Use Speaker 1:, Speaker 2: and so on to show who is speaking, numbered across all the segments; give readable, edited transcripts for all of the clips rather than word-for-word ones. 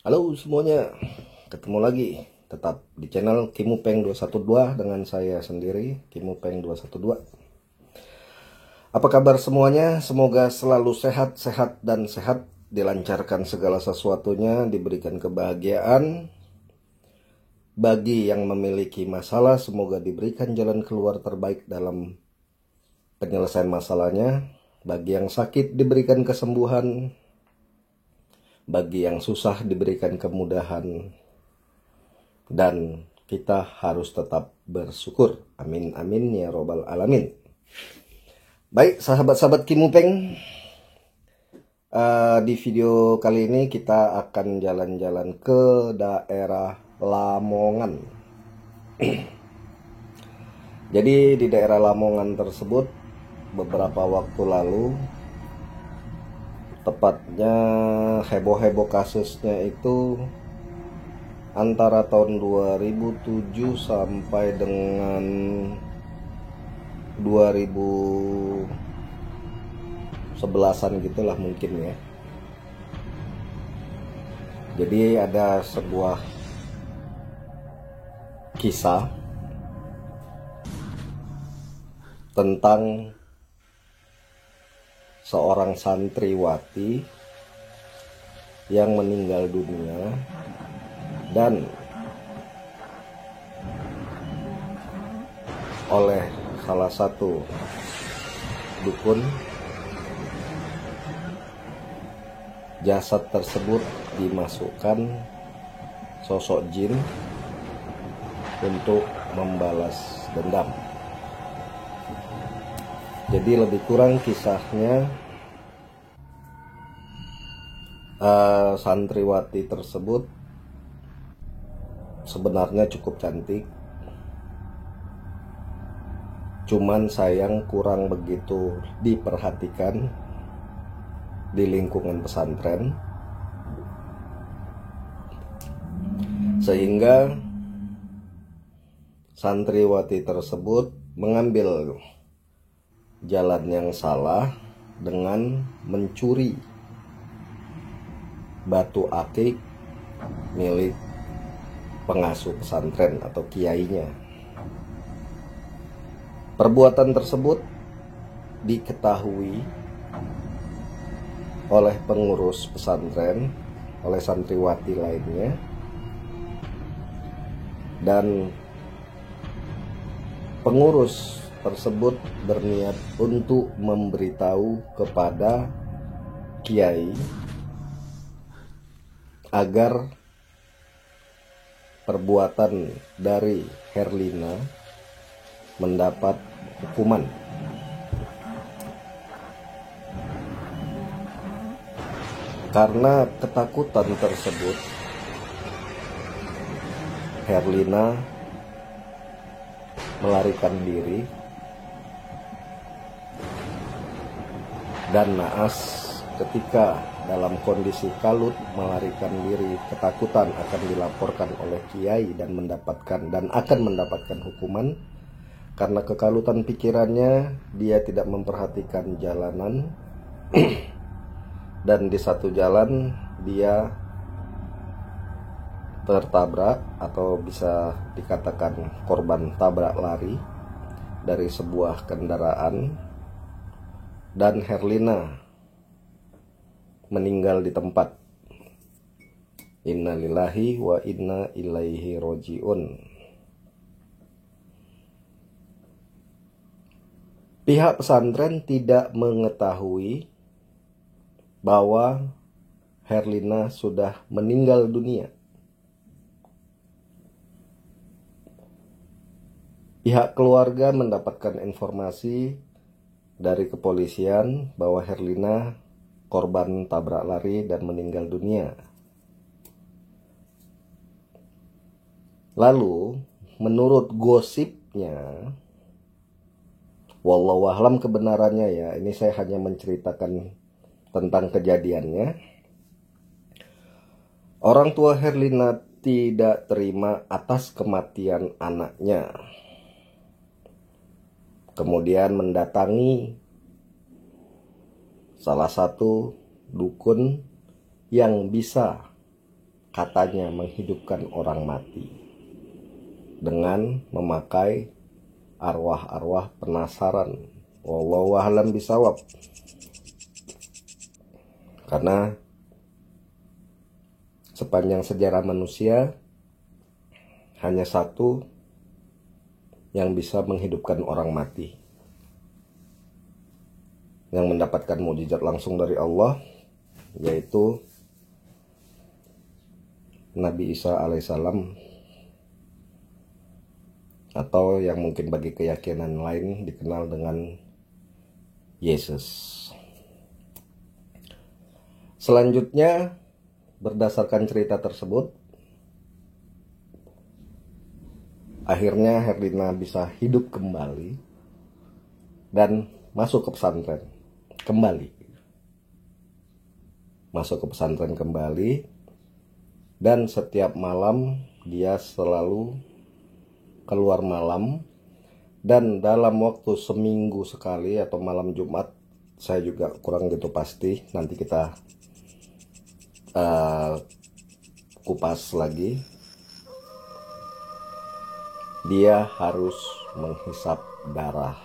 Speaker 1: Halo semuanya, ketemu lagi tetap di channel Kimupeng 212 dengan saya sendiri, Kimupeng 212. Apa kabar semuanya? Semoga selalu sehat dan sehat, dilancarkan segala sesuatunya, diberikan kebahagiaan. Bagi yang memiliki masalah, semoga diberikan jalan keluar terbaik dalam penyelesaian masalahnya. Bagi yang sakit, diberikan kesembuhan. Bagi yang susah, diberikan kemudahan. Dan kita harus tetap bersyukur. Amin amin ya robbal alamin. Baik sahabat-sahabat Kimupeng, di video kali ini kita akan jalan-jalan ke daerah Lamongan. Jadi di daerah Lamongan tersebut beberapa waktu lalu, tepatnya heboh-heboh kasusnya itu antara tahun 2007 sampai dengan 2011-an gitulah mungkin ya. Jadi ada sebuah kisah tentang seorang santriwati yang meninggal dunia dan oleh salah satu dukun jasad tersebut dimasukkan sosok jin untuk membalas dendam. Jadi lebih kurang kisahnya, santriwati tersebut sebenarnya cukup cantik, cuman sayang kurang begitu diperhatikan di lingkungan pesantren, sehingga santriwati tersebut mengambil jalan yang salah dengan mencuri batu akik milik pengasuh pesantren atau kiainya. Perbuatan tersebut diketahui oleh pengurus pesantren, oleh santriwati lainnya, dan pengurus tersebut berniat untuk memberitahu kepada kiai agar perbuatan dari Herlina mendapat hukuman. Karena ketakutan tersebut, Herlina melarikan diri dan naas. Ketika dalam kondisi kalut melarikan diri, ketakutan akan dilaporkan oleh kiai dan akan mendapatkan hukuman. Karena kekalutan pikirannya, dia tidak memperhatikan jalanan dan di satu jalan dia tertabrak atau bisa dikatakan korban tabrak lari dari sebuah kendaraan, dan Herlina meninggal di tempat. Innalillahi wa inna ilaihi rojiun. Pihak pesantren tidak mengetahui bahwa Herlina sudah meninggal dunia. Pihak keluarga mendapatkan informasi dari kepolisian bahwa Herlina korban tabrak lari dan meninggal dunia. Lalu, menurut gosipnya, wallahu a'lam kebenarannya ya, ini saya hanya menceritakan tentang kejadiannya. Orang tua Herlina tidak terima atas kematian anaknya. Kemudian mendatangi salah satu dukun yang bisa katanya menghidupkan orang mati dengan memakai arwah-arwah penasaran. Wallahu a'lam bishawab. Karena sepanjang sejarah manusia hanya satu yang bisa menghidupkan orang mati, yang mendapatkan mukjizat langsung dari Allah, yaitu Nabi Isa alaihissalam, atau yang mungkin bagi keyakinan lain dikenal dengan Yesus. Selanjutnya, berdasarkan cerita tersebut, akhirnya Herlina bisa hidup kembali dan masuk ke pesantren kembali. Masuk ke pesantren kembali, dan setiap malam dia selalu keluar malam, dan dalam waktu seminggu sekali atau malam Jumat, saya juga kurang gitu pasti, nanti kita kupas lagi. Dia harus menghisap darah,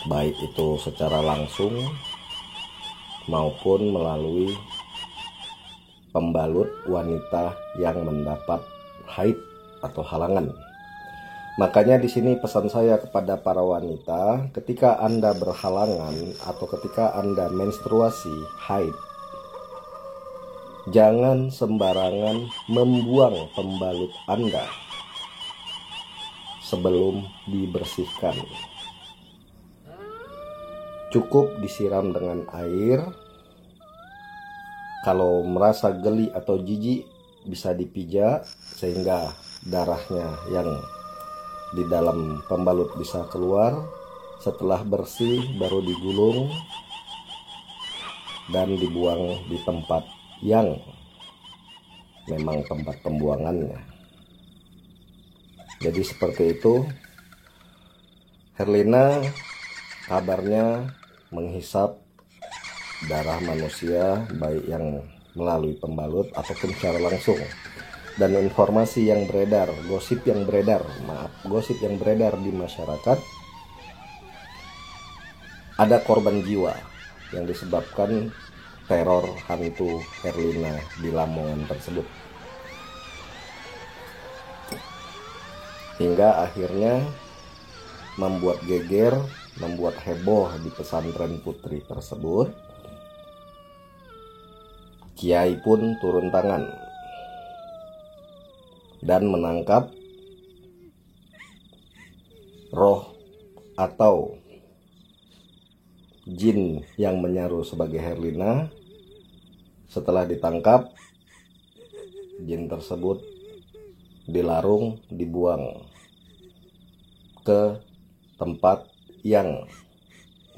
Speaker 1: baik itu secara langsung maupun melalui pembalut wanita yang mendapat haid atau halangan. Makanya di sini pesan saya kepada para wanita, ketika Anda berhalangan atau ketika Anda menstruasi haid, jangan sembarangan membuang pembalut Anda sebelum dibersihkan. Cukup disiram dengan air. Kalau merasa geli atau jijik, bisa dipijak sehingga darahnya yang di dalam pembalut bisa keluar. Setelah bersih baru digulung dan dibuang di tempat yang memang tempat pembuangannya. Jadi seperti itu. Herlina kabarnya menghisap darah manusia, baik yang melalui pembalut ataupun secara langsung. Dan informasi yang beredar, gosip yang beredar di masyarakat, ada korban jiwa yang disebabkan teror hantu Herlina di Lamongan tersebut. Hingga akhirnya membuat geger, membuat heboh di pesantren putri tersebut. Kiai pun turun tangan dan menangkap roh atau jin yang menyaru sebagai Herlina. Setelah ditangkap, jin tersebut dilarung, dibuang ke tempat yang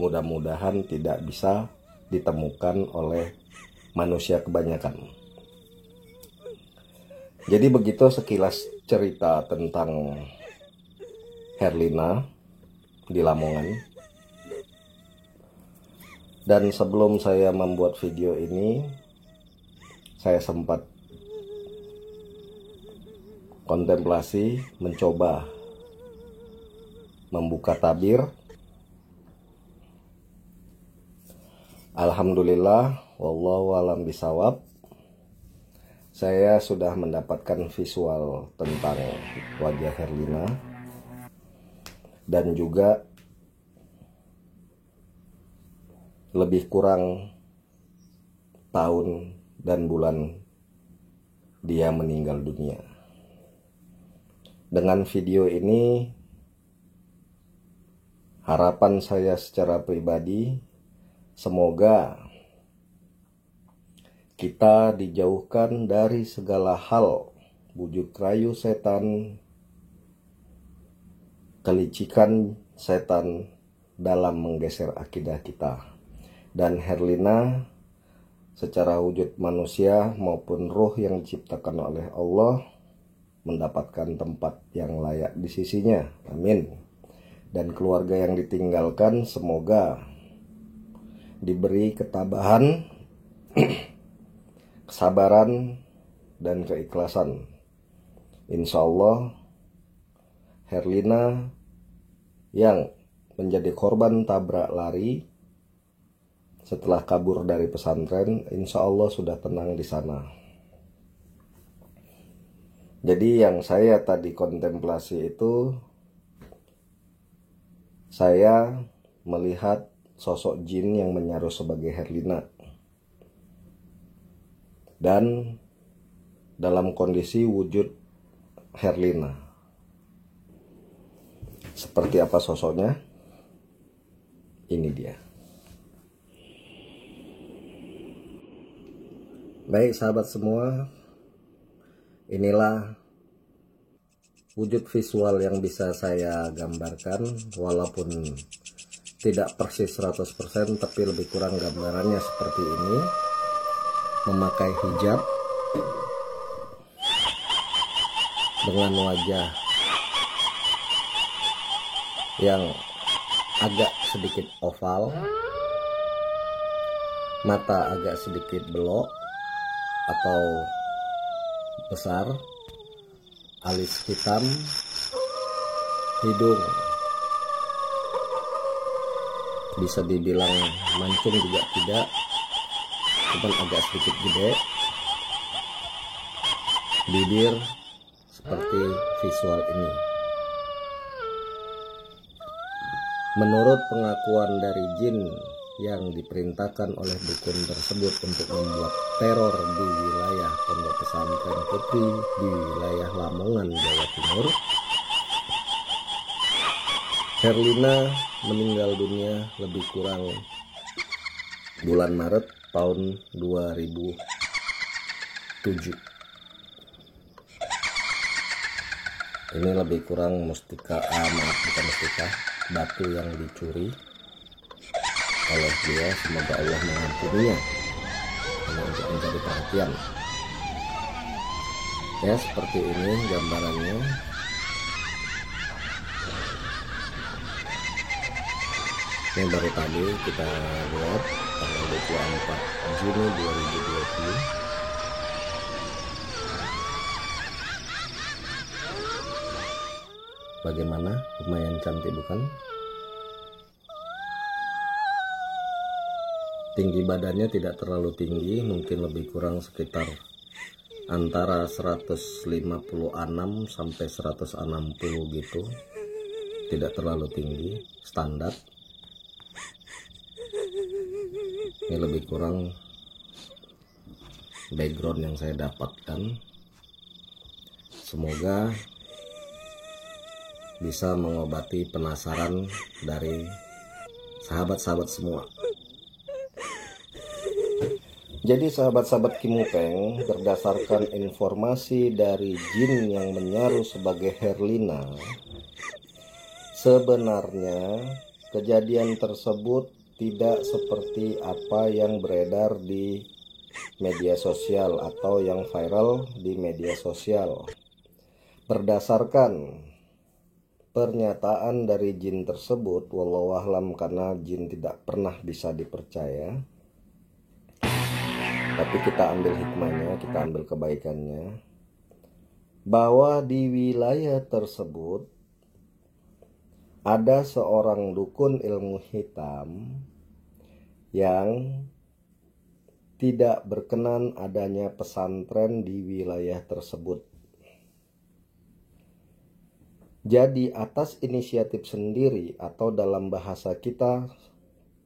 Speaker 1: mudah-mudahan tidak bisa ditemukan oleh manusia kebanyakan. Jadi begitu sekilas cerita tentang Herlina di Lamongan. Dan sebelum saya membuat video ini, saya sempat kontemplasi, mencoba membuka tabir. Alhamdulillah, wallahu a'lam bishawab, saya sudah mendapatkan visual tentang wajah Herlina dan juga lebih kurang tahun dan bulan dia meninggal dunia. Dengan video ini, harapan saya secara pribadi, semoga kita dijauhkan dari segala hal bujuk rayu setan, kelicikan setan dalam menggeser akidah kita. Dan Herlina secara wujud manusia maupun ruh yang diciptakan oleh Allah mendapatkan tempat yang layak di sisinya. Amin. Dan keluarga yang ditinggalkan semoga diberi ketabahan kesabaran, dan keikhlasan. Insya Allah Herlina yang menjadi korban tabrak lari setelah kabur dari pesantren, insya Allah sudah tenang di sana. Jadi yang saya tadi kontemplasi itu, saya melihat sosok jin yang menyaruh sebagai Herlina. Dan dalam kondisi wujud Herlina. Seperti apa sosoknya? Ini dia. Baik sahabat semua, inilah wujud visual yang bisa saya gambarkan, walaupun tidak persis 100%, tapi lebih kurang gambarannya seperti ini. Memakai hijab dengan wajah yang agak sedikit oval, mata agak sedikit belok atau besar, alis hitam, hidung bisa dibilang mancung juga tidak, cuman agak sedikit gede, bibir seperti visual ini. Menurut pengakuan dari jin yang diperintahkan oleh dukun tersebut untuk membuat teror di wilayah Pondok Pesantren Putri di wilayah Lamongan, Jawa Timur, Herlina meninggal dunia lebih kurang bulan Maret tahun 2007. Ini lebih kurang mustika, bukan mustika, batu yang dicuri oleh dia. Semoga Allah mengampuninya, hanya untuk menjadi perhatian. Ya, seperti ini gambarannya. Ini baru tadi kita lihat tanggal 24 Juni 2020. Bagaimana? Lumayan cantik bukan? Tinggi badannya tidak terlalu tinggi, mungkin lebih kurang sekitar antara 156 sampai 160 gitu. Tidak terlalu tinggi, standar. Ini lebih kurang background yang saya dapatkan. Semoga bisa mengobati penasaran dari sahabat-sahabat semua. Jadi sahabat-sahabat Kimupeng, berdasarkan informasi dari jin yang menyaruh sebagai Herlina, sebenarnya kejadian tersebut tidak seperti apa yang beredar di media sosial atau yang viral di media sosial. Berdasarkan pernyataan dari jin tersebut, wallahualam, karena jin tidak pernah bisa dipercaya, tapi kita ambil hikmahnya, kita ambil kebaikannya, bahwa di wilayah tersebut ada seorang dukun ilmu hitam yang tidak berkenan adanya pesantren di wilayah tersebut. Jadi atas inisiatif sendiri, atau dalam bahasa kita,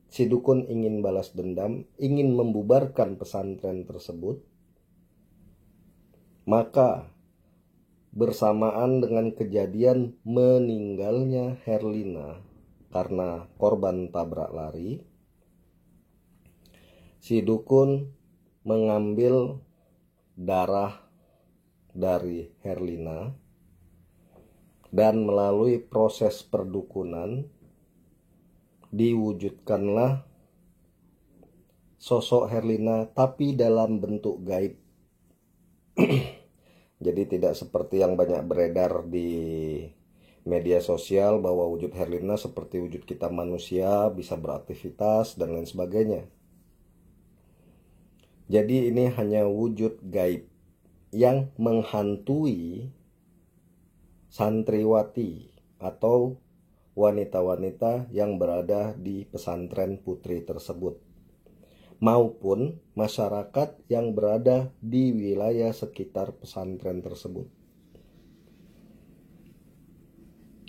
Speaker 1: si dukun ingin balas dendam, ingin membubarkan pesantren tersebut. Maka bersamaan dengan kejadian meninggalnya Herlina karena korban tabrak lari, si dukun mengambil darah dari Herlina dan melalui proses perdukunan diwujudkanlah sosok Herlina, tapi dalam bentuk gaib. Jadi tidak seperti yang banyak beredar di media sosial bahwa wujud Herlina seperti wujud kita manusia, bisa beraktivitas dan lain sebagainya. Jadi ini hanya wujud gaib yang menghantui santriwati atau wanita-wanita yang berada di pesantren putri tersebut, maupun masyarakat yang berada di wilayah sekitar pesantren tersebut.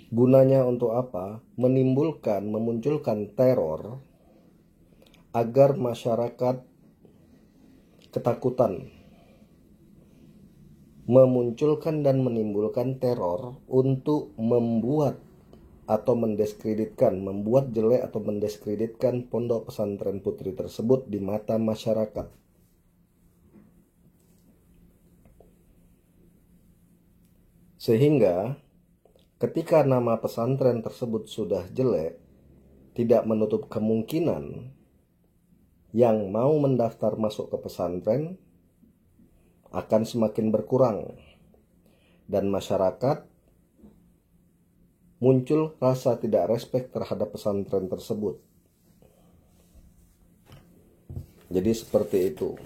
Speaker 1: Gunanya untuk apa? Memunculkan teror agar masyarakat ketakutan, memunculkan dan menimbulkan teror untuk membuat atau membuat jelek atau mendiskreditkan pondok pesantren putri tersebut di mata masyarakat. Sehingga ketika nama pesantren tersebut sudah jelek, tidak menutup kemungkinan yang mau mendaftar masuk ke pesantren akan semakin berkurang, dan masyarakat muncul rasa tidak respek terhadap pesantren tersebut. Jadi seperti itu.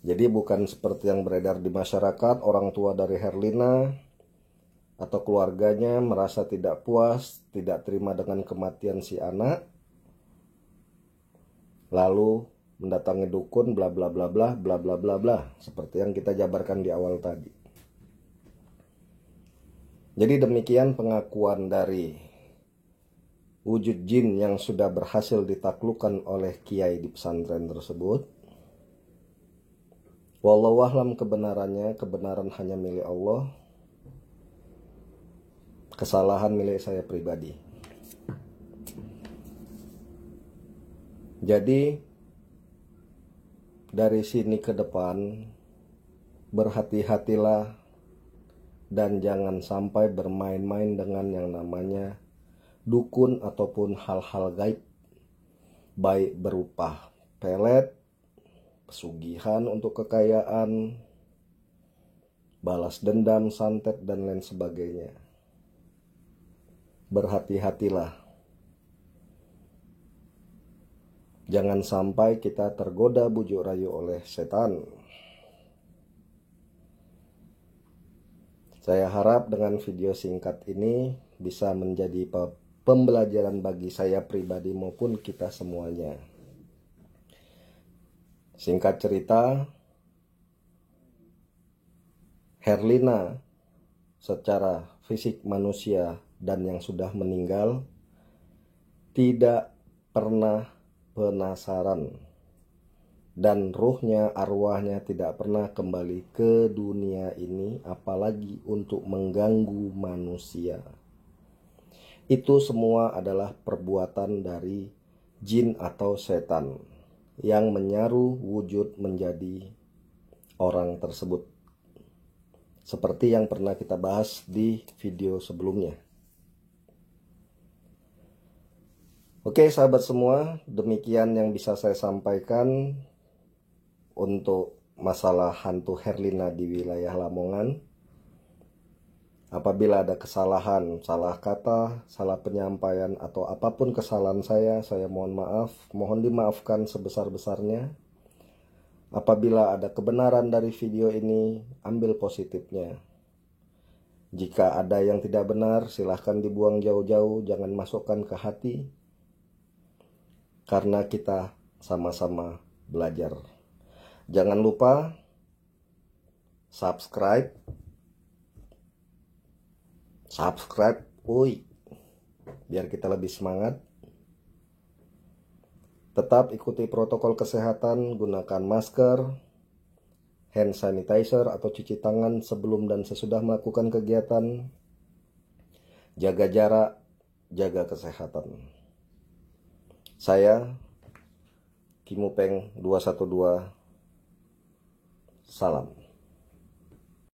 Speaker 1: Jadi bukan seperti yang beredar di masyarakat, orang tua dari Herlina atau keluarganya merasa tidak puas, tidak terima dengan kematian si anak, lalu mendatangi dukun bla bla bla bla bla bla bla bla, seperti yang kita jabarkan di awal tadi. Jadi demikian pengakuan dari wujud jin yang sudah berhasil ditaklukkan oleh kiai di pesantren tersebut. Wallahu a'lam kebenarannya, kebenaran hanya milik Allah. Kesalahan milik saya pribadi. Jadi dari sini ke depan berhati-hatilah dan jangan sampai bermain-main dengan yang namanya dukun ataupun hal-hal gaib, baik berupa pelet, pesugihan untuk kekayaan, balas dendam, santet, dan lain sebagainya. Berhati-hatilah. Jangan sampai kita tergoda bujuk rayu oleh setan. Saya harap dengan video singkat ini bisa menjadi pembelajaran bagi saya pribadi maupun kita semuanya. Singkat cerita, Herlina secara fisik manusia dan yang sudah meninggal tidak pernah penasaran, dan ruhnya, arwahnya tidak pernah kembali ke dunia ini, apalagi untuk mengganggu manusia. Itu semua adalah perbuatan dari jin atau setan yang menyaru wujud menjadi orang tersebut, seperti yang pernah kita bahas di video sebelumnya. Oke sahabat semua, demikian yang bisa saya sampaikan untuk masalah hantu Herlina di wilayah Lamongan. Apabila ada kesalahan, salah kata, salah penyampaian, atau apapun kesalahan saya mohon maaf, mohon dimaafkan sebesar-besarnya. Apabila ada kebenaran dari video ini, ambil positifnya. Jika ada yang tidak benar, silahkan dibuang jauh-jauh, jangan masukkan ke hati. Karena kita sama-sama belajar. Jangan lupa subscribe, biar kita lebih semangat. Tetap ikuti protokol kesehatan, gunakan masker, hand sanitizer atau cuci tangan sebelum dan sesudah melakukan kegiatan. Jaga jarak, jaga kesehatan. Saya Kimupeng 212. Salam.